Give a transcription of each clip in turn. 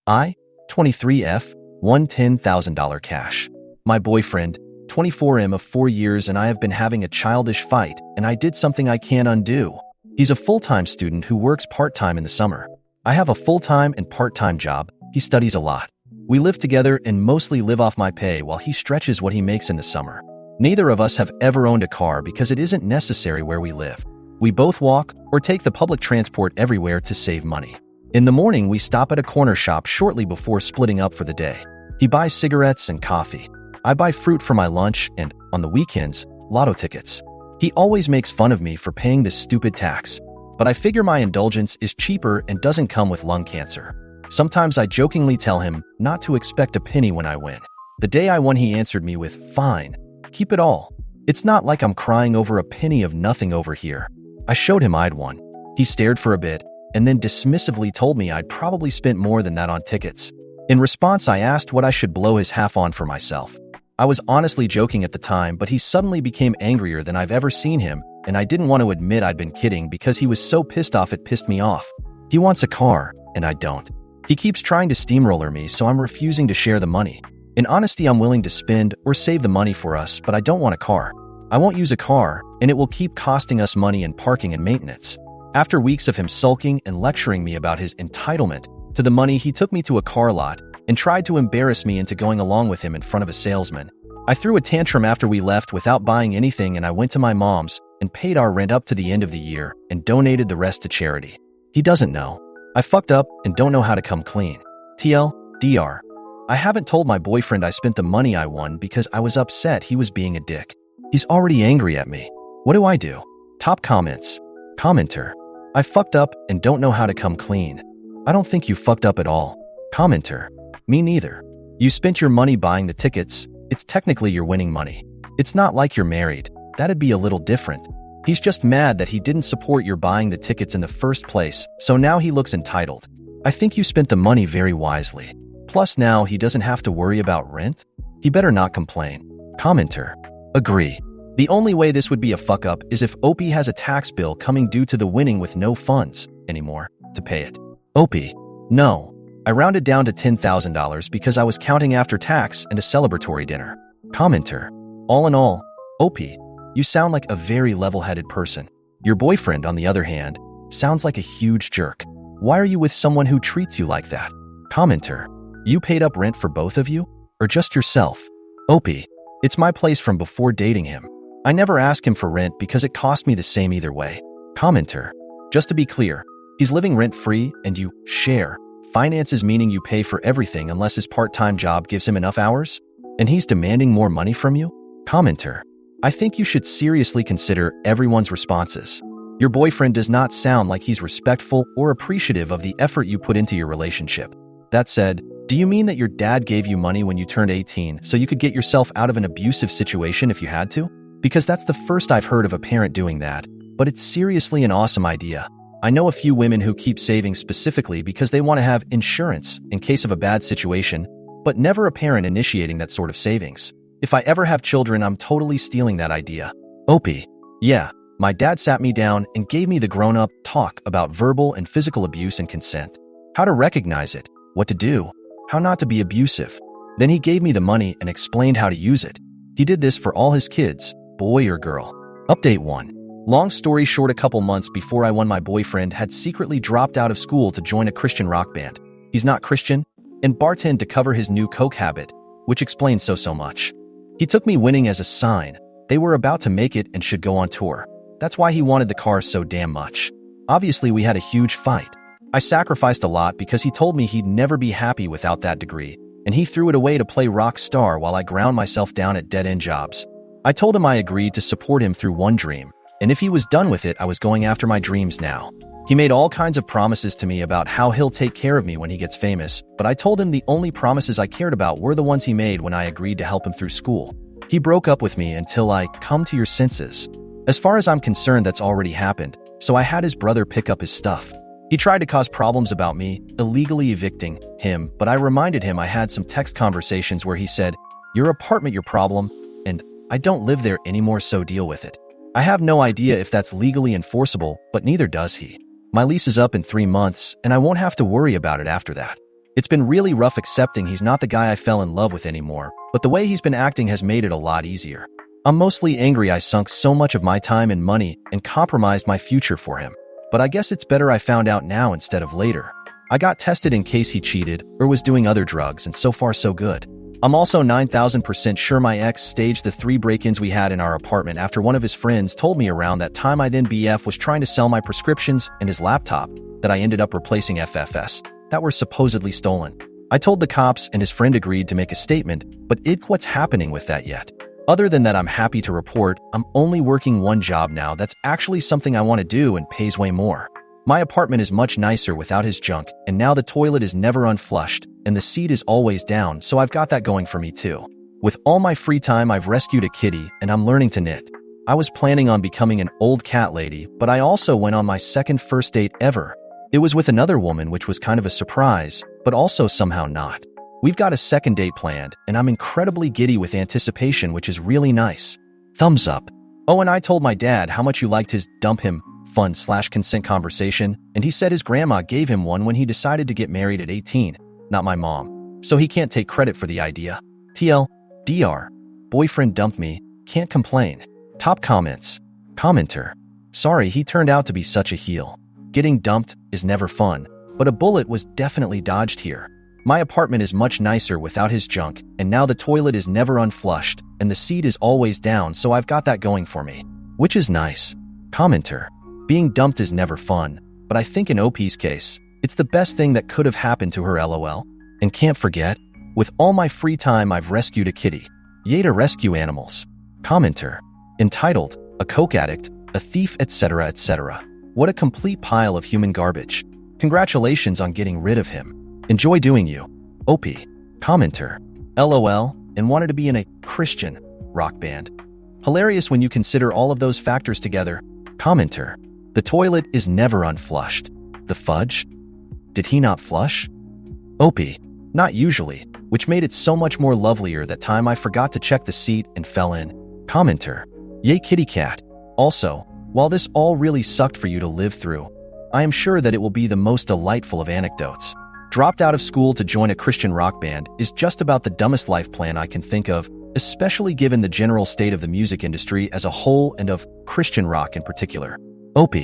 I, 23F, won $10,000 cash. My boyfriend, 24M of 4 years, and I have been having a childish fight, and I did something I can't undo. He's a full-time student who works part-time in the summer. I have a full-time and part-time job. He studies a lot. We live together and mostly live off my pay while he stretches what he makes in the summer. Neither of us have ever owned a car because it isn't necessary where we live. We both walk or take the public transport everywhere to save money. In the morning, we stop at a corner shop shortly before splitting up for the day. He buys cigarettes and coffee. I buy fruit for my lunch and, on the weekends, lotto tickets. He always makes fun of me for paying this stupid tax, but I figure my indulgence is cheaper and doesn't come with lung cancer. Sometimes I jokingly tell him not to expect a penny when I win. The day I won, he answered me with, "Fine, keep it all. It's not like I'm crying over a penny of nothing over here." I showed him I'd won. He stared for a bit and then dismissively told me I'd probably spent more than that on tickets. In response, I asked what I should blow his half on for myself. I was honestly joking at the time, but he suddenly became angrier than I've ever seen him, and I didn't want to admit I'd been kidding because he was so pissed off it pissed me off. He wants a car, and I don't. He keeps trying to steamroller me, so I'm refusing to share the money. In honesty, I'm willing to spend or save the money for us, but I don't want a car. I won't use a car, and it will keep costing us money in parking and maintenance. After weeks of him sulking and lecturing me about his entitlement to the money, he took me to a car lot and tried to embarrass me into going along with him in front of a salesman. I threw a tantrum after we left without buying anything, and I went to my mom's and paid our rent up to the end of the year and donated the rest to charity. He doesn't know. I fucked up and don't know how to come clean. TLDR. I haven't told my boyfriend I spent the money I won because I was upset he was being a dick. He's already angry at me. What do I do? Top comments. Commenter. I fucked up and don't know how to come clean. I don't think you fucked up at all. Commenter. Me neither. You spent your money buying the tickets. It's technically your winning money. It's not like you're married. That'd be a little different. He's just mad that he didn't support your buying the tickets in the first place, so now he looks entitled. I think you spent the money very wisely. Plus now he doesn't have to worry about rent. He better not complain. Commenter. Agree. The only way this would be a fuck up is if Opie has a tax bill coming due to the winning with no funds anymore to pay it. Opie. No. I rounded down to $10,000 because I was counting after tax and a celebratory dinner. Commenter. All in all, Opie, you sound like a very level-headed person. Your boyfriend, on the other hand, sounds like a huge jerk. Why are you with someone who treats you like that? Commenter. You paid up rent for both of you? Or just yourself? Opie. It's my place from before dating him. I never ask him for rent because it cost me the same either way. Commenter. Just to be clear, he's living rent-free and you share finances, meaning you pay for everything unless his part-time job gives him enough hours? And he's demanding more money from you? Commenter. I think you should seriously consider everyone's responses. Your boyfriend does not sound like he's respectful or appreciative of the effort you put into your relationship. That said, do you mean that your dad gave you money when you turned 18 so you could get yourself out of an abusive situation if you had to? Because that's the first I've heard of a parent doing that, but it's seriously an awesome idea. I know a few women who keep saving specifically because they want to have insurance in case of a bad situation, but never a parent initiating that sort of savings. If I ever have children, I'm totally stealing that idea. Opie. Yeah, my dad sat me down and gave me the grown-up talk about verbal and physical abuse and consent. How to recognize it, what to do, how not to be abusive. Then he gave me the money and explained how to use it. He did this for all his kids, boy or girl. Update 1. Long story short, a couple months before I won, my boyfriend had secretly dropped out of school to join a Christian rock band. He's not Christian, and bartend to cover his new coke habit, which explains so much. He took me winning as a sign. They were about to make it and should go on tour. That's why he wanted the car so damn much. Obviously, we had a huge fight. I sacrificed a lot because he told me he'd never be happy without that degree, and he threw it away to play rock star while I ground myself down at dead-end jobs. I told him I agreed to support him through one dream, and if he was done with it, I was going after my dreams now. He made all kinds of promises to me about how he'll take care of me when he gets famous, but I told him the only promises I cared about were the ones he made when I agreed to help him through school. He broke up with me until I come to your senses. As far as I'm concerned, that's already happened, so I had his brother pick up his stuff. He tried to cause problems about me, illegally evicting him, but I reminded him I had some text conversations where he said, "Your apartment, your problem, and I don't live there anymore, so deal with it." I have no idea if that's legally enforceable, but neither does he. My lease is up in 3 months, and I won't have to worry about it after that. It's been really rough accepting he's not the guy I fell in love with anymore, but the way he's been acting has made it a lot easier. I'm mostly angry I sunk so much of my time and money and compromised my future for him. But I guess it's better I found out now instead of later. I got tested in case he cheated or was doing other drugs, and so far so good. I'm also 9,000% sure my ex staged the 3 break-ins we had in our apartment after one of his friends told me around that time I then BF was trying to sell my prescriptions and his laptop that I ended up replacing FFS that were supposedly stolen. I told the cops and his friend agreed to make a statement, but what's happening with that yet? Other than that, I'm happy to report I'm only working one job now that's actually something I want to do and pays way more. My apartment is much nicer without his junk, and now the toilet is never unflushed, and the seat is always down, so I've got that going for me too. With all my free time, I've rescued a kitty, and I'm learning to knit. I was planning on becoming an old cat lady, but I also went on my second first date ever. It was with another woman, which was kind of a surprise, but also somehow not. We've got a second date planned, and I'm incredibly giddy with anticipation, which is really nice. Thumbs up. Oh, and I told my dad how much you liked his dump him fun/consent conversation, and he said his grandma gave him one when he decided to get married at 18, not my mom. So he can't take credit for the idea. TLDR. Boyfriend dumped me, can't complain. Top comments. Commenter. Sorry, he turned out to be such a heel. Getting dumped is never fun, but a bullet was definitely dodged here. My apartment is much nicer without his junk, and now the toilet is never unflushed, and the seat is always down, so I've got that going for me. Which is nice. Commenter. Being dumped is never fun, but I think in OP's case, it's the best thing that could have happened to her, LOL. And can't forget, with all my free time I've rescued a kitty. Yay to rescue animals. Commenter. Entitled, a coke addict, a thief, etc., etc. What a complete pile of human garbage. Congratulations on getting rid of him. Enjoy doing you. OP. Commenter. LOL, and wanted to be in a Christian rock band. Hilarious when you consider all of those factors together. Commenter. The toilet is never unflushed. The fudge? Did he not flush? OP. Not usually, which made it so much more lovelier that time I forgot to check the seat and fell in. Commenter. Yay kitty cat. Also, while this all really sucked for you to live through, I am sure that it will be the most delightful of anecdotes. Dropped out of school to join a Christian rock band is just about the dumbest life plan I can think of, especially given the general state of the music industry as a whole and of Christian rock in particular. OP.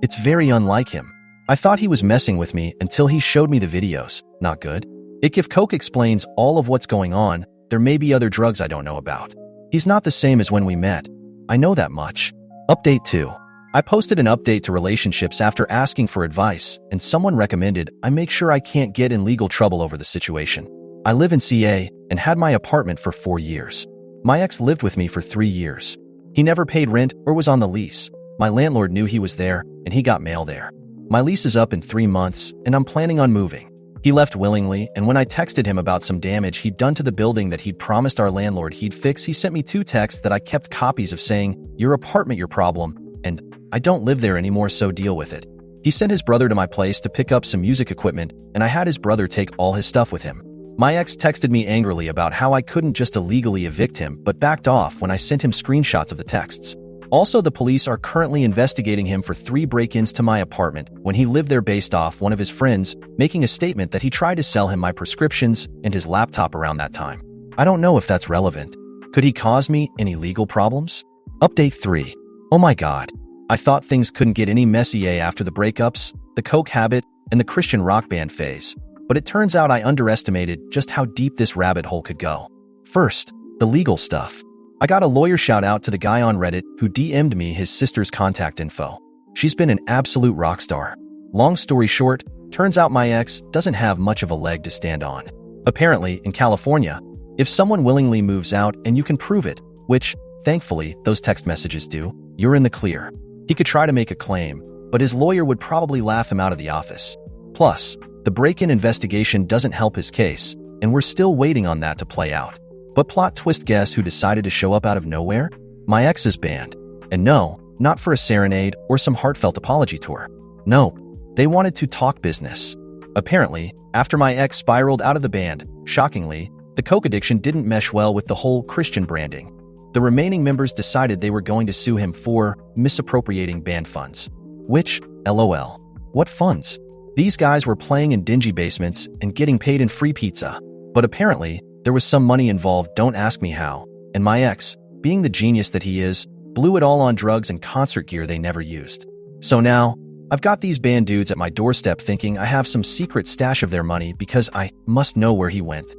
It's very unlike him. I thought he was messing with me until he showed me the videos. Not good. If Coke explains all of what's going on, there may be other drugs I don't know about. He's not the same as when we met. I know that much. Update 2. I posted an update to relationships after asking for advice, and someone recommended I make sure I can't get in legal trouble over the situation. I live in CA and had my apartment for 4 years. My ex lived with me for 3 years. He never paid rent or was on the lease. My landlord knew he was there, and he got mail there. My lease is up in 3 months, and I'm planning on moving. He left willingly, and when I texted him about some damage he'd done to the building that he'd promised our landlord he'd fix, he sent me 2 texts that I kept copies of saying, "Your apartment, your problem," and "I don't live there anymore, so deal with it." He sent his brother to my place to pick up some music equipment, and I had his brother take all his stuff with him. My ex texted me angrily about how I couldn't just illegally evict him, but backed off when I sent him screenshots of the texts. Also, the police are currently investigating him for 3 break-ins to my apartment when he lived there based off one of his friends making a statement that he tried to sell him my prescriptions and his laptop around that time. I don't know if that's relevant. Could he cause me any legal problems? Update 3. Oh my god. I thought things couldn't get any messier after the breakups, the coke habit, and the Christian rock band phase, but it turns out I underestimated just how deep this rabbit hole could go. First, the legal stuff. I got a lawyer shout out to the guy on Reddit who DM'd me his sister's contact info. She's been an absolute rock star. Long story short, turns out my ex doesn't have much of a leg to stand on. Apparently, in California, if someone willingly moves out and you can prove it, which, thankfully, those text messages do, you're in the clear. He could try to make a claim, but his lawyer would probably laugh him out of the office. Plus, the break-in investigation doesn't help his case, and we're still waiting on that to play out. But plot twist, guess who decided to show up out of nowhere? My ex's band. And no, not for a serenade or some heartfelt apology tour. No, they wanted to talk business. Apparently, after my ex spiraled out of the band, shockingly, the coke addiction didn't mesh well with the whole Christian branding. The remaining members decided they were going to sue him for misappropriating band funds. Which, LOL. What funds? These guys were playing in dingy basements and getting paid in free pizza. But apparently, there was some money involved, don't ask me how, and my ex, being the genius that he is, blew it all on drugs and concert gear they never used. So now, I've got these band dudes at my doorstep thinking I have some secret stash of their money because I must know where he went.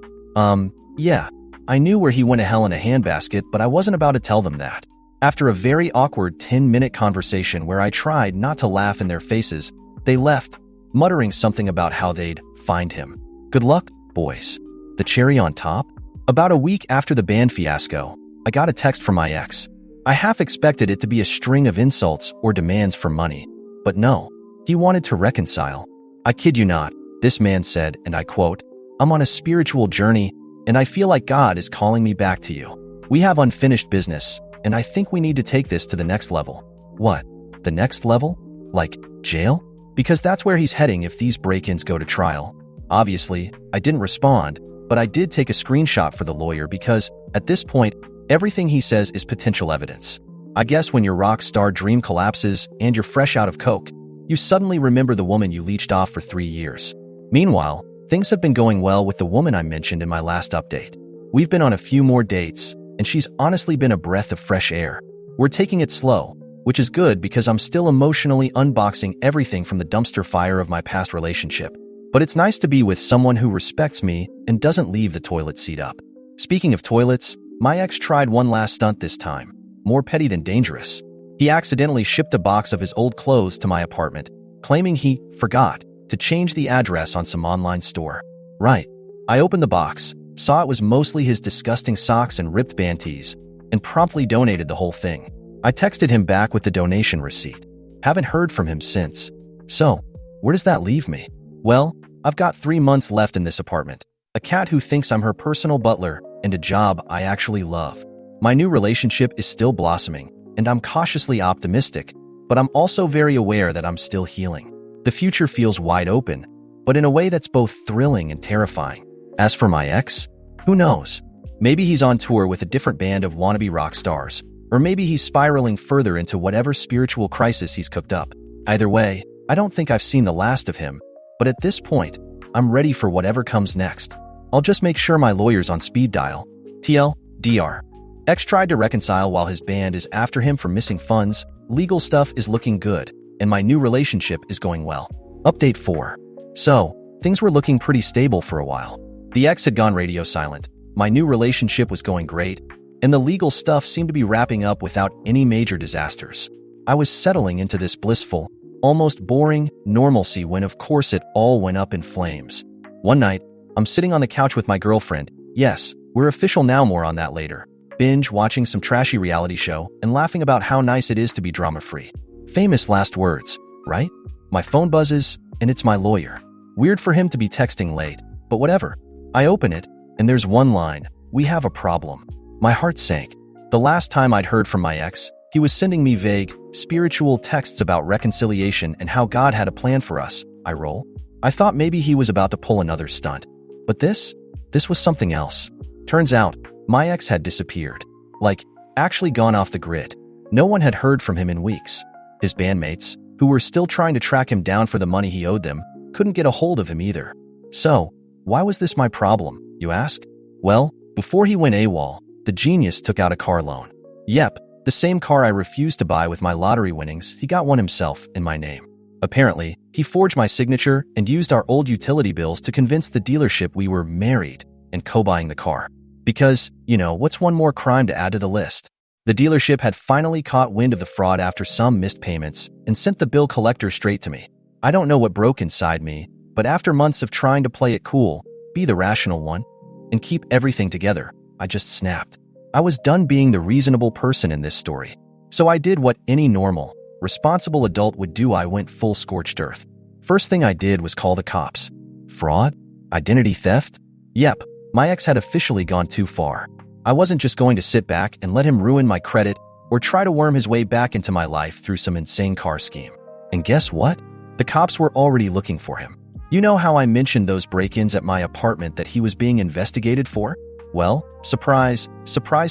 Yeah, I knew where he went to hell in a handbasket, but I wasn't about to tell them that. After a very awkward 10-minute conversation where I tried not to laugh in their faces, they left, muttering something about how they'd find him. Good luck, boys. The cherry on top? About a week after the band fiasco, I got a text from my ex. I half expected it to be a string of insults or demands for money. But no, he wanted to reconcile. I kid you not, this man said, and I quote, "I'm on a spiritual journey, and I feel like God is calling me back to you. We have unfinished business, and I think we need to take this to the next level." What? The next level? Like jail? Because that's where he's heading if these break-ins go to trial. Obviously, I didn't respond, but I did take a screenshot for the lawyer because, at this point, everything he says is potential evidence. I guess when your rock star dream collapses and you're fresh out of coke, you suddenly remember the woman you leeched off for 3 years. Meanwhile, things have been going well with the woman I mentioned in my last update. We've been on a few more dates, and she's honestly been a breath of fresh air. We're taking it slow, which is good because I'm still emotionally unboxing everything from the dumpster fire of my past relationship. But it's nice to be with someone who respects me and doesn't leave the toilet seat up. Speaking of toilets, my ex tried one last stunt this time. More petty than dangerous. He accidentally shipped a box of his old clothes to my apartment, claiming he forgot to change the address on some online store. Right. I opened the box, saw it was mostly his disgusting socks and ripped band tees, and promptly donated the whole thing. I texted him back with the donation receipt. Haven't heard from him since. So, where does that leave me? Well, I've got 3 months left in this apartment, a cat who thinks I'm her personal butler, and a job I actually love. My new relationship is still blossoming, and I'm cautiously optimistic, but I'm also very aware that I'm still healing. The future feels wide open, but in a way that's both thrilling and terrifying. As for my ex, who knows? Maybe he's on tour with a different band of wannabe rock stars, or maybe he's spiraling further into whatever spiritual crisis he's cooked up. Either way, I don't think I've seen the last of him, but at this point, I'm ready for whatever comes next. I'll just make sure my lawyer's on speed dial. TLDR. X tried to reconcile while his band is after him for missing funds, legal stuff is looking good, and my new relationship is going well. Update 4. So, things were looking pretty stable for a while. The ex had gone radio silent, my new relationship was going great, and the legal stuff seemed to be wrapping up without any major disasters. I was settling into this blissful, almost boring normalcy when of course it all went up in flames. One night, I'm sitting on the couch with my girlfriend. Yes, we're official now, more on that later. Binge watching some trashy reality show and laughing about how nice it is to be drama-free. Famous last words, right? My phone buzzes, and it's my lawyer. Weird for him to be texting late, but whatever. I open it, and there's one line, "We have a problem." My heart sank. The last time I'd heard from my ex, he was sending me vague, spiritual texts about reconciliation and how God had a plan for us. I roll. I thought maybe he was about to pull another stunt. But this was something else. Turns out, my ex had disappeared. Like, actually gone off the grid. No one had heard from him in weeks. His bandmates, who were still trying to track him down for the money he owed them, couldn't get a hold of him either. So, why was this my problem, you ask? Well, before he went AWOL, the genius took out a car loan. Yep, the same car I refused to buy with my lottery winnings, he got one himself in my name. Apparently, he forged my signature and used our old utility bills to convince the dealership we were married and co-buying the car. Because, what's one more crime to add to the list? The dealership had finally caught wind of the fraud after some missed payments and sent the bill collector straight to me. I don't know what broke inside me, but after months of trying to play it cool, be the rational one, and keep everything together, I just snapped. I was done being the reasonable person in this story. So I did what any normal, responsible adult would do. I went full scorched earth. First thing I did was call the cops. Fraud? Identity theft? Yep, my ex had officially gone too far. I wasn't just going to sit back and let him ruin my credit or try to worm his way back into my life through some insane car scheme. And guess what? The cops were already looking for him. You know how I mentioned those break-ins at my apartment that he was being investigated for? Well, surprise,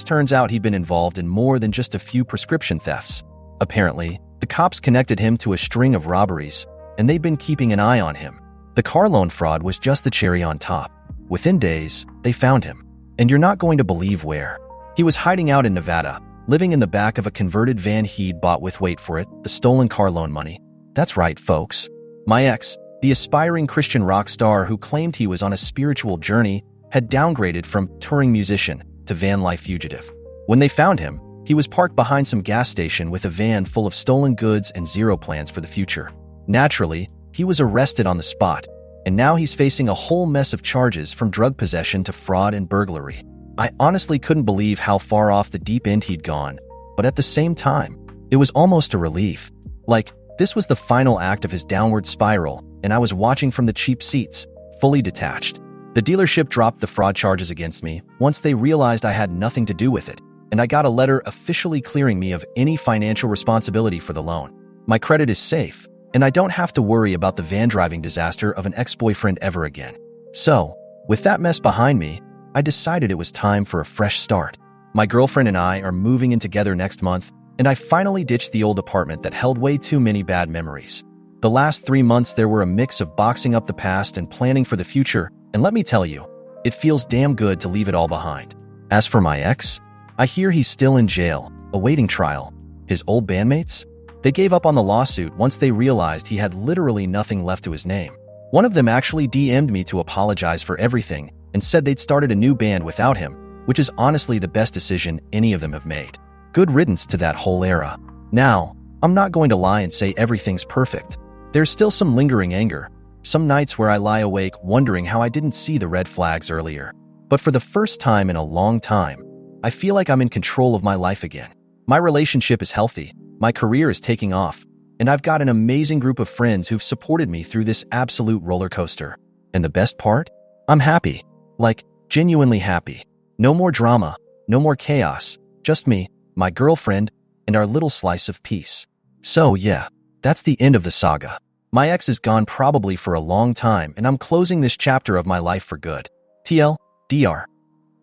turns out he'd been involved in more than just a few prescription thefts. Apparently, the cops connected him to a string of robberies, and they'd been keeping an eye on him. The car loan fraud was just the cherry on top. Within days, they found him. And you're not going to believe where. He was hiding out in Nevada, living in the back of a converted van he'd bought with, wait for it, the stolen car loan money. That's right, folks. My ex, the aspiring Christian rock star who claimed he was on a spiritual journey, had downgraded from touring musician to van life fugitive. When they found him, he was parked behind some gas station with a van full of stolen goods and zero plans for the future. Naturally, he was arrested on the spot, and now he's facing a whole mess of charges from drug possession to fraud and burglary. I honestly couldn't believe how far off the deep end he'd gone, but at the same time, it was almost a relief. Like, this was the final act of his downward spiral, and I was watching from the cheap seats, fully detached. The dealership dropped the fraud charges against me once they realized I had nothing to do with it, and I got a letter officially clearing me of any financial responsibility for the loan. My credit is safe, and I don't have to worry about the van driving disaster of an ex-boyfriend ever again. So, with that mess behind me, I decided it was time for a fresh start. My girlfriend and I are moving in together next month, and I finally ditched the old apartment that held way too many bad memories. The last 3 months there were a mix of boxing up the past and planning for the future, and let me tell you, it feels damn good to leave it all behind. As for my ex, I hear he's still in jail, awaiting trial. His old bandmates? They gave up on the lawsuit once they realized he had literally nothing left to his name. One of them actually DM'd me to apologize for everything and said they'd started a new band without him, which is honestly the best decision any of them have made. Good riddance to that whole era. Now, I'm not going to lie and say everything's perfect. There's still some lingering anger, some nights where I lie awake wondering how I didn't see the red flags earlier. But for the first time in a long time, I feel like I'm in control of my life again. My relationship is healthy, my career is taking off, and I've got an amazing group of friends who've supported me through this absolute roller coaster. And the best part? I'm happy. Like, genuinely happy. No more drama, no more chaos, just me, my girlfriend, and our little slice of peace. So yeah, that's the end of the saga. My ex is gone probably for a long time, and I'm closing this chapter of my life for good. TLDR.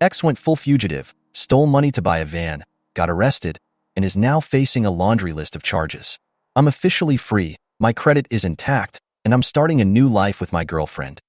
Ex went full fugitive, stole money to buy a van, got arrested, and is now facing a laundry list of charges. I'm officially free, my credit is intact, and I'm starting a new life with my girlfriend.